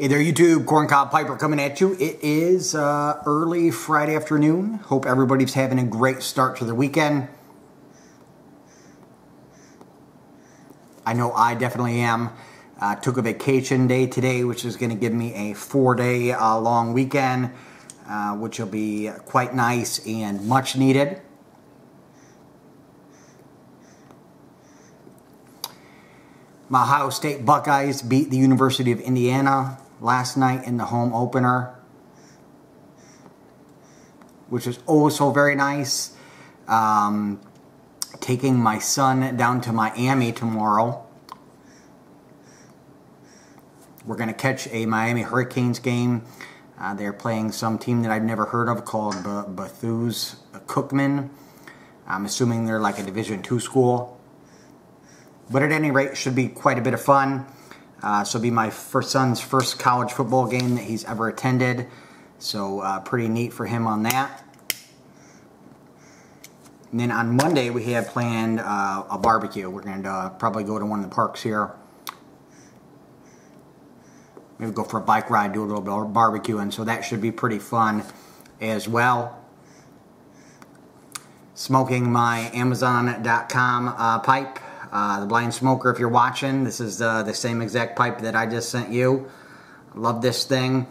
Hey there, YouTube. Kilted Piper coming at you. It is early Friday afternoon. Hope everybody's having a great start to the weekend. I know I definitely am. Took a vacation day today, which is going to give me a 4-day long weekend, which will be quite nice and much needed. My Ohio State Buckeyes beat the University of Indiana last night in the home opener, which was oh so very nice. Taking my son down to Miami tomorrow. We're going to catch a Miami Hurricanes game. They're playing some team that I've never heard of called Bethune-Cookman. I'm assuming they're like a Division II school. But at any rate, it should be quite a bit of fun. So it'll be my son's first college football game that he's ever attended. So pretty neat for him on that. And then on Monday, we have planned a barbecue. We're going to probably go to one of the parks here. Maybe go for a bike ride, do a little bit of barbecuing. So that should be pretty fun as well. Smoking my Amazon.com pipe. The Blind Smoker, if you're watching, this is the same exact pipe that I just sent you. I love this thing.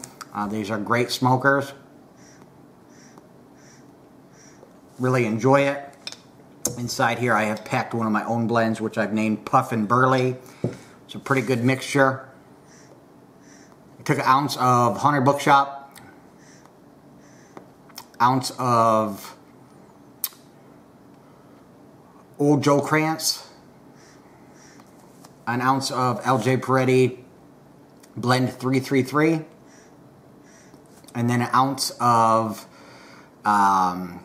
These are great smokers. Really enjoy it. Inside here I have packed one of my own blends, which I've named Puff and Burley. It's a pretty good mixture. I took an ounce of Hunter Bookshop, ounce of Old Joe Krantz, an ounce of LJ Peretti Blend 333, and then an ounce of LJ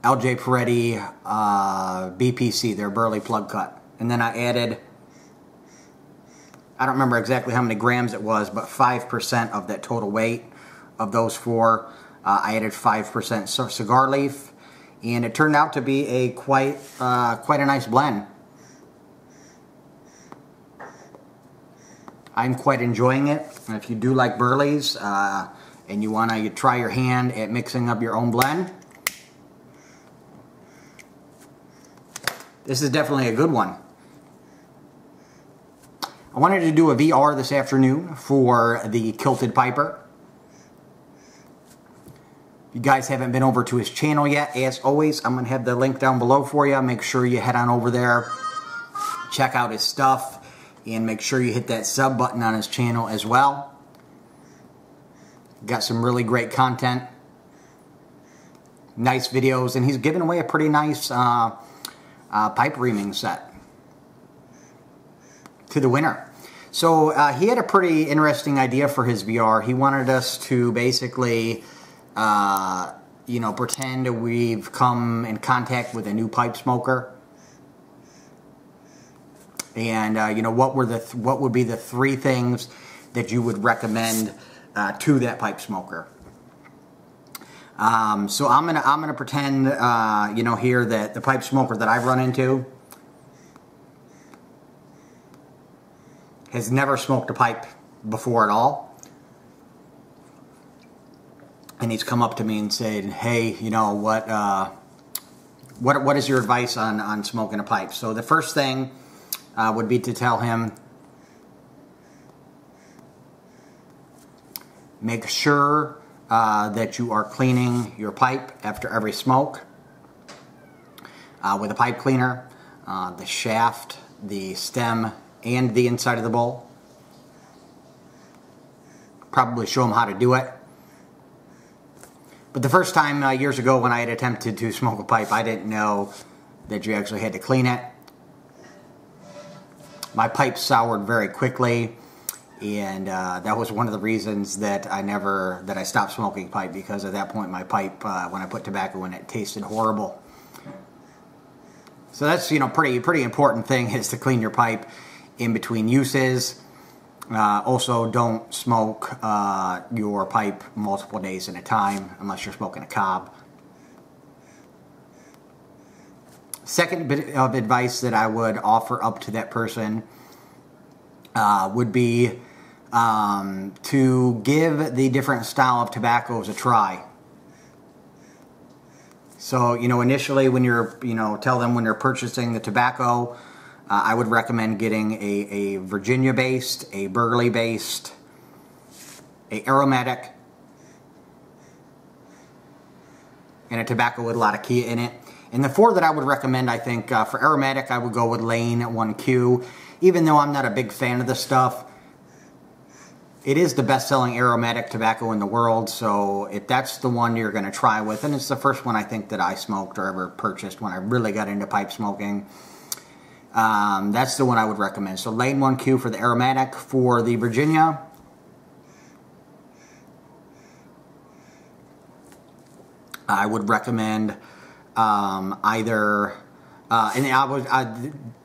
Peretti BPC, their Burley Plug Cut. And then I added, I don't remember exactly how many grams it was, but 5% of that total weight of those four. I added 5% cigar leaf, and it turned out to be a quite a nice blend. I'm quite enjoying it. And if you do like Burleys and you want to try your hand at mixing up your own blend, this is definitely a good one. I wanted to do a VR this afternoon for the Kilted Piper. If you guys haven't been over to his channel yet, as always, I'm going to have the link down below for you. Make sure you head on over there, check out his stuff, and make sure you hit that sub button on his channel as well. Got some really great content, nice videos, and he's giving away a pretty nice pipe reaming set to the winner. So he had a pretty interesting idea for his VR. He wanted us to basically, you know, pretend we've come in contact with a new pipe smoker. And you know, what would be the 3 things that you would recommend to that pipe smoker? So I'm gonna pretend you know, here that the pipe smoker that I've run into has never smoked a pipe before at all, and he's come up to me and said, "Hey, you know what is your advice on smoking a pipe?" So the first thing would be to tell him, make sure that you are cleaning your pipe after every smoke with a pipe cleaner, the shaft, the stem, and the inside of the bowl. Probably show him how to do it. But the first time years ago when I had attempted to smoke a pipe, I didn't know that you actually had to clean it. My pipe soured very quickly, and that was one of the reasons that I stopped smoking pipe, because at that point my pipe, when I put tobacco in it, tasted horrible. So that's, you know, pretty important thing is to clean your pipe in between uses. Also, don't smoke your pipe multiple days at a time unless you're smoking a cob. Second bit of advice that I would offer up to that person would be to give the different style of tobaccos a try. So, you know, initially when you're, you know, tell them when they're purchasing the tobacco, I would recommend getting a Virginia-based, a Burley-based, a aromatic, and a tobacco with a lot of Kia in it. And the 4 that I would recommend, I think, for aromatic, I would go with Lane 1Q. Even though I'm not a big fan of the stuff, it is the best-selling aromatic tobacco in the world, so if that's the one you're going to try with, and it's the first one I think that I smoked or ever purchased when I really got into pipe smoking, that's the one I would recommend. So Lane 1Q for the aromatic. For the Virginia, I would recommend either,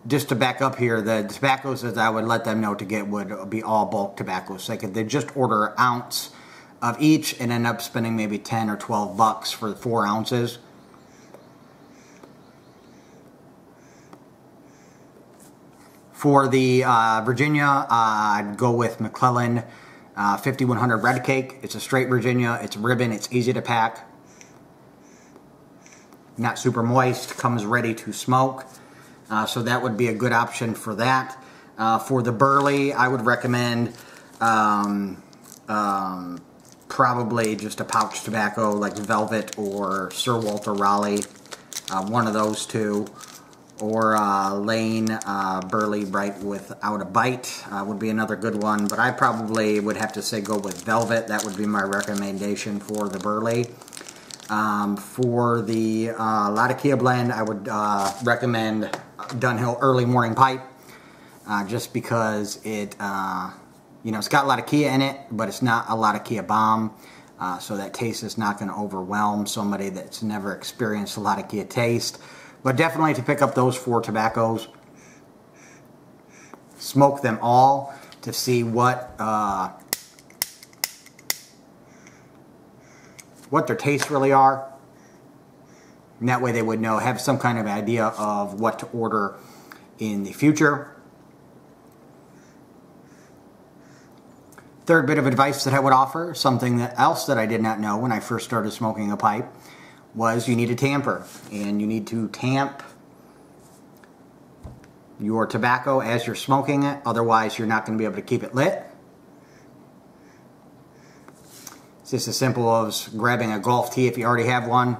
just to back up here, the tobaccos that I would let them know to get would be all bulk tobaccos. So they just order an ounce of each and end up spending maybe 10 or 12 bucks for 4 ounces. For the Virginia, I'd go with McClellan 5100 Red Cake. It's a straight Virginia. It's ribbon. It's easy to pack. Not super moist. Comes ready to smoke. So that would be a good option for that. For the Burley, I would recommend probably just a pouch tobacco like Velvet or Sir Walter Raleigh. One of those two. Or Lane Burley Bright without a bite would be another good one. But I probably would have to say go with Velvet. That would be my recommendation for the Burley. For the Latakia blend, I would recommend Dunhill Early Morning Pipe, just because it, you know, it's got a lot of Kia in it, but it's not a lot of Kia bomb, so that taste is not going to overwhelm somebody that's never experienced a lot of Kia taste. But definitely to pick up those 4 tobaccos, smoke them all to see what their tastes really are. And that way they would know, have some kind of idea of what to order in the future. Third bit of advice that I would offer, something else that I did not know when I first started smoking a pipe, was you need a tamper. And you need to tamp your tobacco as you're smoking it. Otherwise, you're not going to be able to keep it lit. It's just as simple as grabbing a golf tee if you already have one,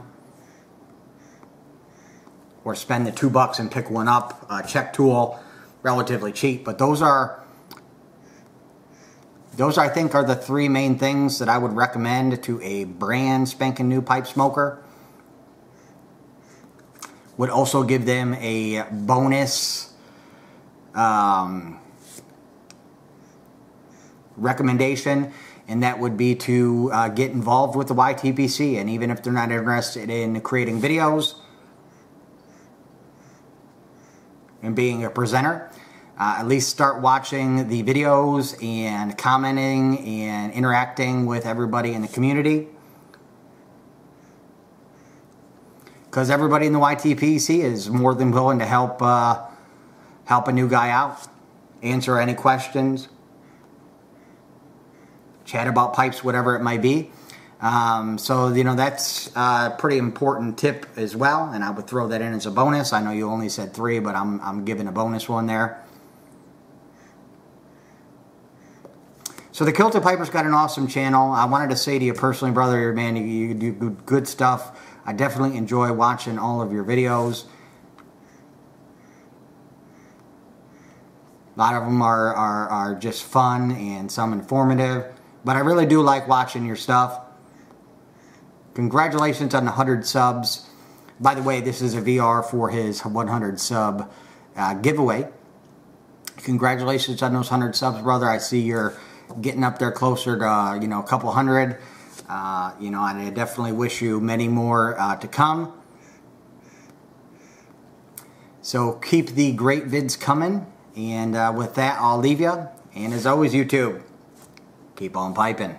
or spend the $2 and pick one up. Check tool, relatively cheap, but those I think are the 3 main things that I would recommend to a brand spanking new pipe smoker. Would also give them a bonus recommendation, and that would be to get involved with the YTPC. And even if they're not interested in creating videos and being a presenter, at least start watching the videos and commenting and interacting with everybody in the community. Because everybody in the YTPC is more than willing to help help a new guy out, answer any questions, chat about pipes, whatever it might be. So, you know, that's a pretty important tip as well, and I would throw that in as a bonus. I know you only said 3, but I'm giving a bonus one there. So the Kilted Piper's got an awesome channel. I wanted to say to you personally, brother, man, you do good stuff. I definitely enjoy watching all of your videos. A lot of them are just fun and some informative. But I really do like watching your stuff. Congratulations on the 100 subs. By the way, this is a VR for his 100 sub giveaway. Congratulations on those 100 subs, brother. I see you're getting up there closer to, you know, a couple hundred. You know, and I definitely wish you many more to come. So keep the great vids coming. And with that, I'll leave you. And as always, YouTube, keep on piping.